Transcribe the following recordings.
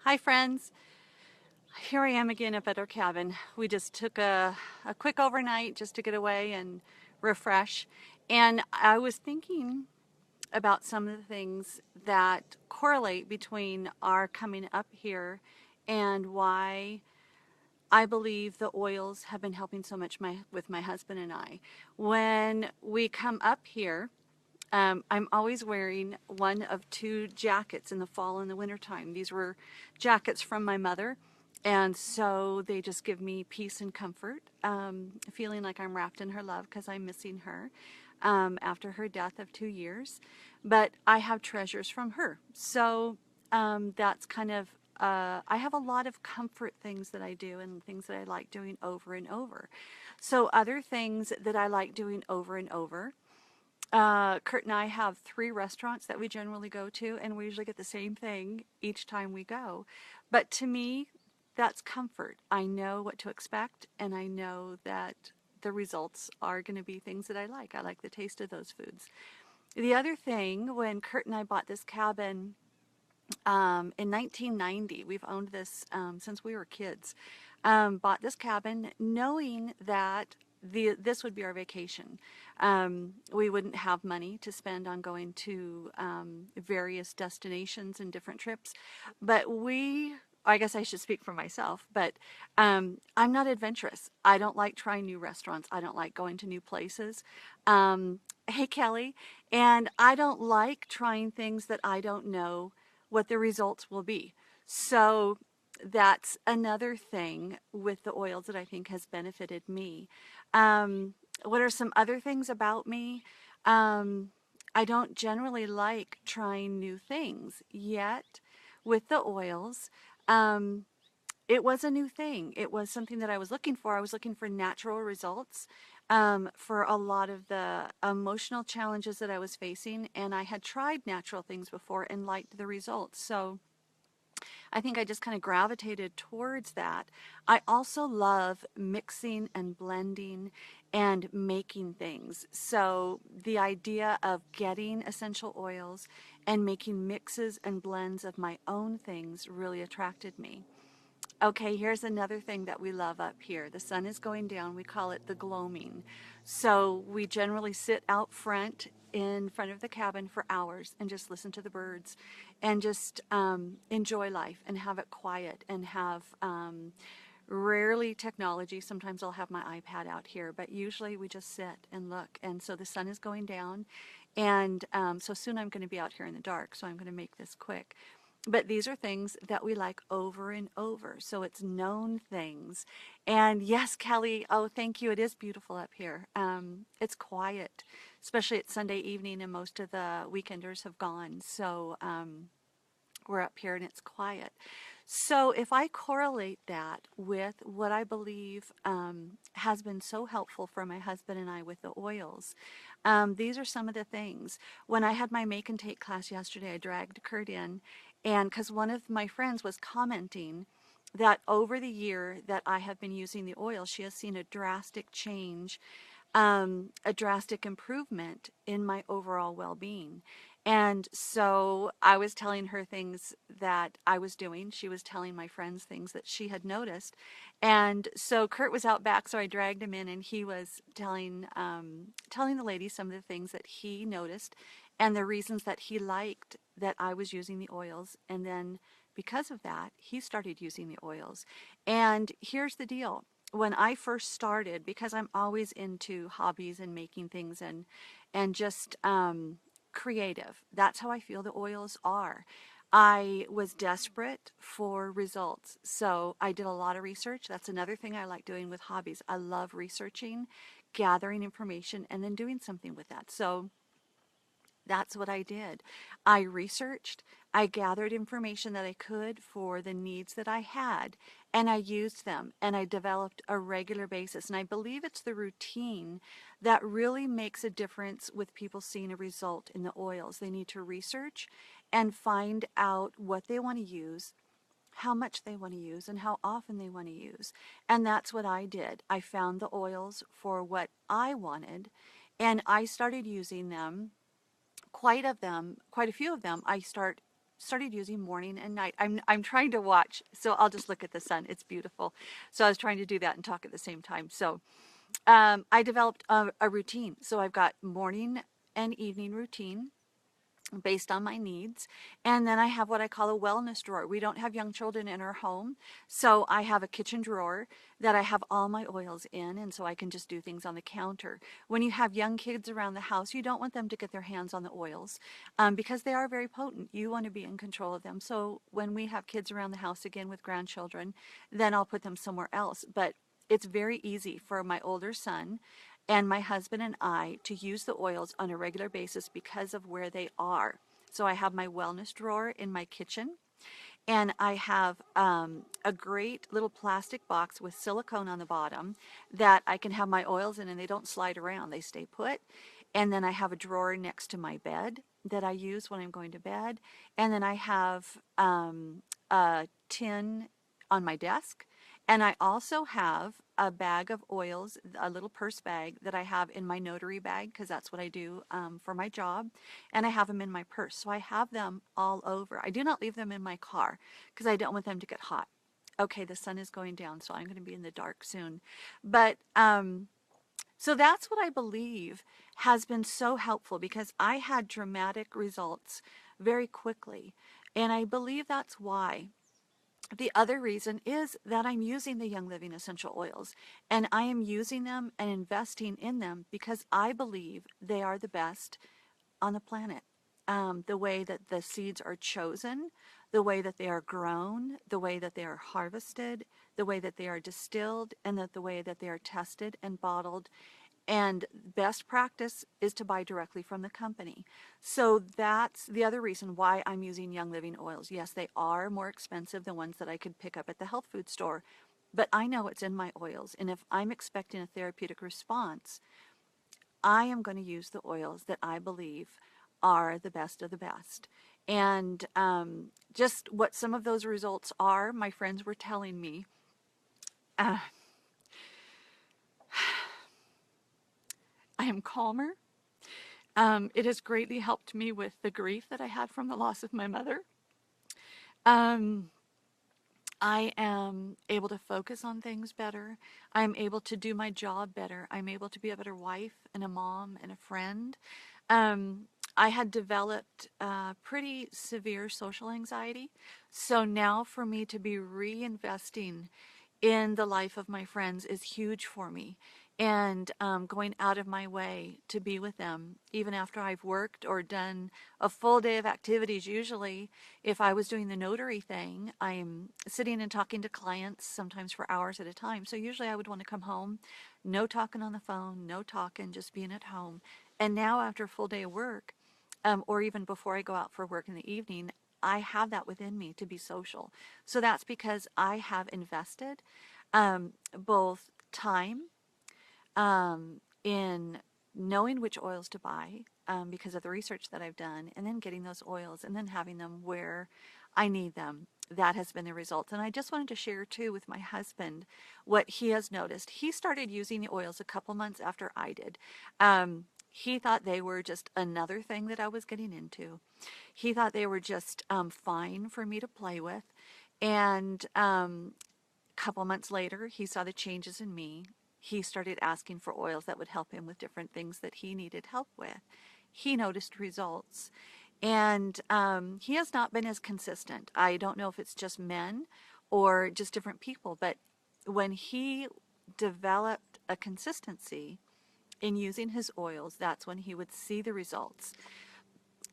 Hi friends, here I am again up at our cabin. We just took a quick overnight just to get away and refresh. And I was thinking about some of the things that correlate between our coming up here and why I believe the oils have been helping so much with my husband and I. When we come up here, I'm always wearing one of two jackets in the fall and the winter time. These were jackets from my mother, and so they just give me peace and comfort, feeling like I'm wrapped in her love because I'm missing her after her death of 2 years. But I have treasures from her. So that's kind of, I have a lot of comfort things that I do and things that I like doing over and over. So other things that I like doing over and over, Kurt and I have 3 restaurants that we generally go to, and we usually get the same thing each time we go. But to me, that's comfort. I know what to expect, and I know that the results are going to be things that I like. I like the taste of those foods. The other thing, when Kurt and I bought this cabin in 1990, we've owned this since we were kids, bought this cabin knowing that this would be our vacation. We wouldn't have money to spend on going to various destinations and different trips, but I guess I should speak for myself, but I'm not adventurous. I don't like trying new restaurants. I don't like going to new places. Hey, Kelly, and I don't like trying things that I don't know what the results will be. So that's another thing with the oils that I think has benefited me. What are some other things about me? I don't generally like trying new things, yet with the oils, um, it was a new thing. It was something that I was looking for. I was looking for natural results for a lot of the emotional challenges that I was facing, and I had tried natural things before and liked the results. So I think I just kind of gravitated towards that. I also love mixing and blending and making things. So the idea of getting essential oils and making mixes and blends of my own things really attracted me. Okay, here's another thing that we love up here. The sun is going down. We call it the gloaming. So we generally sit out front in front of the cabin for hours and just listen to the birds and just enjoy life and have it quiet and have rarely technology. Sometimes I'll have my iPad out here, but usually we just sit and look. And so the sun is going down, and so soon I'm going to be out here in the dark, so I'm going to make this quick. But these are things that we like over and over. So it's known things. And yes, Kelly, oh, thank you. It is beautiful up here. It's quiet, especially it's Sunday evening and most of the weekenders have gone. So we're up here and it's quiet. So if I correlate that with what I believe has been so helpful for my husband and I with the oils, these are some of the things. When I had my make and take class yesterday, I dragged Kurt in, and because one of my friends was commenting that over the year that I have been using the oil, she has seen a drastic change, a drastic improvement in my overall well-being. And so I was telling her things that I was doing. She was telling my friends things that she had noticed. And so Kurt was out back, so I dragged him in, and he was telling the lady some of the things that he noticed and the reasons that he liked that I was using the oils. And then because of that, he started using the oils. And here's the deal. When I first started, because I'm always into hobbies and making things and just creative. That's how I feel the oils are. I was desperate for results. So I did a lot of research. That's another thing I like doing with hobbies. I love researching, gathering information, and then doing something with that. So that's what I did. I researched, I gathered information that I could for the needs that I had, and I used them, and I developed a regular basis. And I believe it's the routine that really makes a difference with people seeing a result in the oils. They need to research and find out what they want to use, how much they want to use, and how often they want to use. And that's what I did. I found the oils for what I wanted, and I started using them. Quite a few of them, I start started using morning and night. I'm trying to watch, so I'll just look at the sun. It's beautiful. So I was trying to do that and talk at the same time. So I developed a routine. So I've got morning and evening routine based on my needs. And then I have what I call a wellness drawer. We don't have young children in our home, so I have a kitchen drawer that I have all my oils in, and so I can just do things on the counter. When you have young kids around the house, you don't want them to get their hands on the oils because they are very potent. You want to be in control of them. So when we have kids around the house again with grandchildren, then I'll put them somewhere else. But it's very easy for my older son and my husband and I to use the oils on a regular basis because of where they are. So I have my wellness drawer in my kitchen, and I have a great little plastic box with silicone on the bottom that I can have my oils in, and they don't slide around, they stay put. And then I have a drawer next to my bed that I use when I'm going to bed. And then I have a tin on my desk. And I also have a bag of oils, a little purse bag that I have in my notary bag because that's what I do for my job. And I have them in my purse. So I have them all over. I do not leave them in my car because I don't want them to get hot. Okay, the sun is going down, so I'm going to be in the dark soon. But so that's what I believe has been so helpful because I had dramatic results very quickly. And I believe that's why. The other reason is that I'm using the Young Living essential oils, and I am using them and investing in them because I believe they are the best on the planet. The way that the seeds are chosen, the way that they are grown, the way that they are harvested, the way that they are distilled, and the way that they are tested and bottled. And best practice is to buy directly from the company. So that's the other reason why I'm using Young Living oils. Yes, they are more expensive than ones that I could pick up at the health food store, but I know it's in my oils. And if I'm expecting a therapeutic response, I am going to use the oils that I believe are the best of the best. And just what some of those results are, my friends were telling me. Uh, I am calmer. It has greatly helped me with the grief that I had from the loss of my mother. Um, I am able to focus on things better. I'm able to do my job better. I'm able to be a better wife and a mom and a friend. Um, I had developed pretty severe social anxiety. So now for me to be reinvesting in the life of my friends is huge for me. And going out of my way to be with them, even after I've worked or done a full day of activities. Usually, if I was doing the notary thing, I'm sitting and talking to clients, sometimes for hours at a time. So usually I would want to come home, no talking on the phone, no talking, just being at home. And now after a full day of work, or even before I go out for work in the evening, I have that within me to be social. So that's because I have invested both time in knowing which oils to buy because of the research that I've done, and then getting those oils and then having them where I need them. That has been the result. And I just wanted to share too with my husband what he has noticed. He started using the oils a couple months after I did. He thought they were just another thing that I was getting into. He thought they were just fine for me to play with. And couple months later, he saw the changes in me. He started asking for oils that would help him with different things that he needed help with. He noticed results. And he has not been as consistent. I don't know if it's just men or just different people, but when he developed a consistency in using his oils, that's when he would see the results.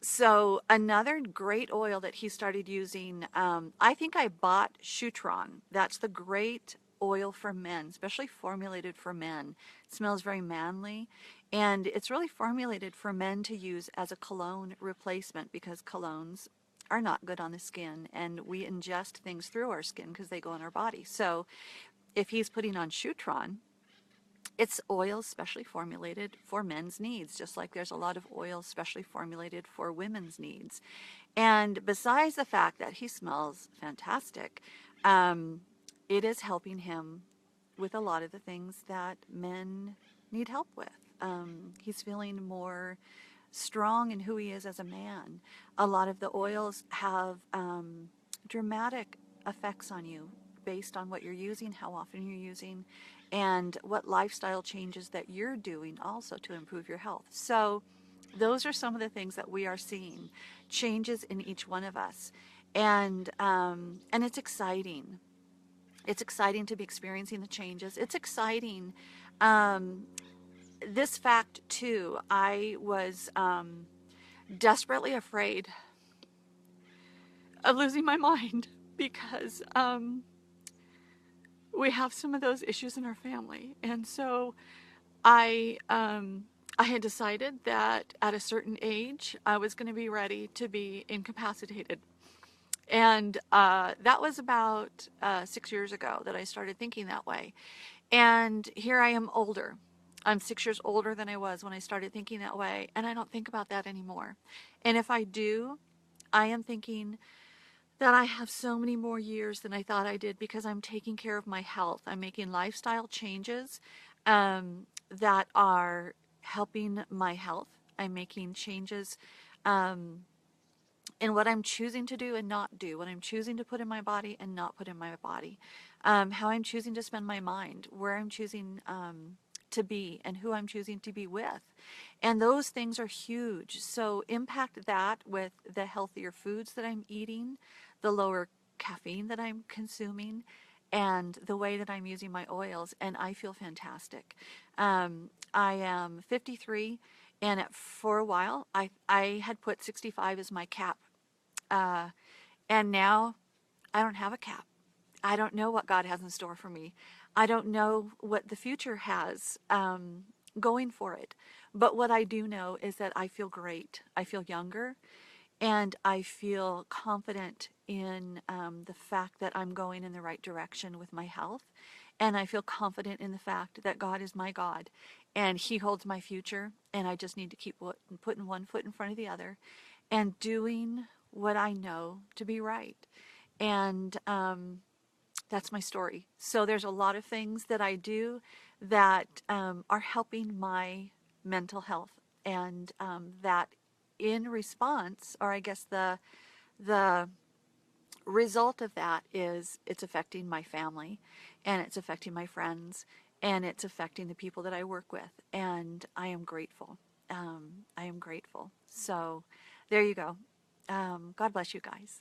So another great oil that he started using, I think I bought Shutron. That's the great oil for men, especially formulated for men. It smells very manly, and it's really formulated for men to use as a cologne replacement because colognes are not good on the skin, and we ingest things through our skin because they go in our body. So if he's putting on Shutron, it's oils specially formulated for men's needs, just like there's a lot of oils specially formulated for women's needs. And besides the fact that he smells fantastic, it is helping him with a lot of the things that men need help with. He's feeling more strong in who he is as a man. A lot of the oils have dramatic effects on you based on what you're using, how often you're using, and what lifestyle changes that you're doing also to improve your health. So those are some of the things that we are seeing, changes in each one of us. And it's exciting. It's exciting to be experiencing the changes. It's exciting. Um, this fact too, I was desperately afraid of losing my mind because we have some of those issues in our family, and so I had decided that at a certain age I was going to be ready to be incapacitated. And that was about 6 years ago that I started thinking that way. And here I am older. I'm 6 years older than I was when I started thinking that way. And I don't think about that anymore. And if I do, I am thinking that I have so many more years than I thought I did because I'm taking care of my health. I'm making lifestyle changes that are helping my health. I'm making changes in what I'm choosing to do and not do, what I'm choosing to put in my body and not put in my body, how I'm choosing to spend my mind, where I'm choosing to be, and who I'm choosing to be with. And those things are huge. So impact that with the healthier foods that I'm eating, the lower caffeine that I'm consuming, and the way that I'm using my oils, and I feel fantastic. I am 53, and for a while, I had put 65 as my cap. Uh, and now I don't have a cap. I don't know what God has in store for me. I don't know what the future has going for it. But what I do know is that I feel great. I feel younger, and I feel confident in the fact that I'm going in the right direction with my health. And I feel confident in the fact that God is my God and He holds my future. And I just need to keep putting one foot in front of the other and doing what I know to be right. And that's my story. So there's a lot of things that I do that are helping my mental health, and that in response, or I guess the result of that is it's affecting my family, and it's affecting my friends, and it's affecting the people that I work with, and I am grateful. I am grateful. So there you go. God bless you guys.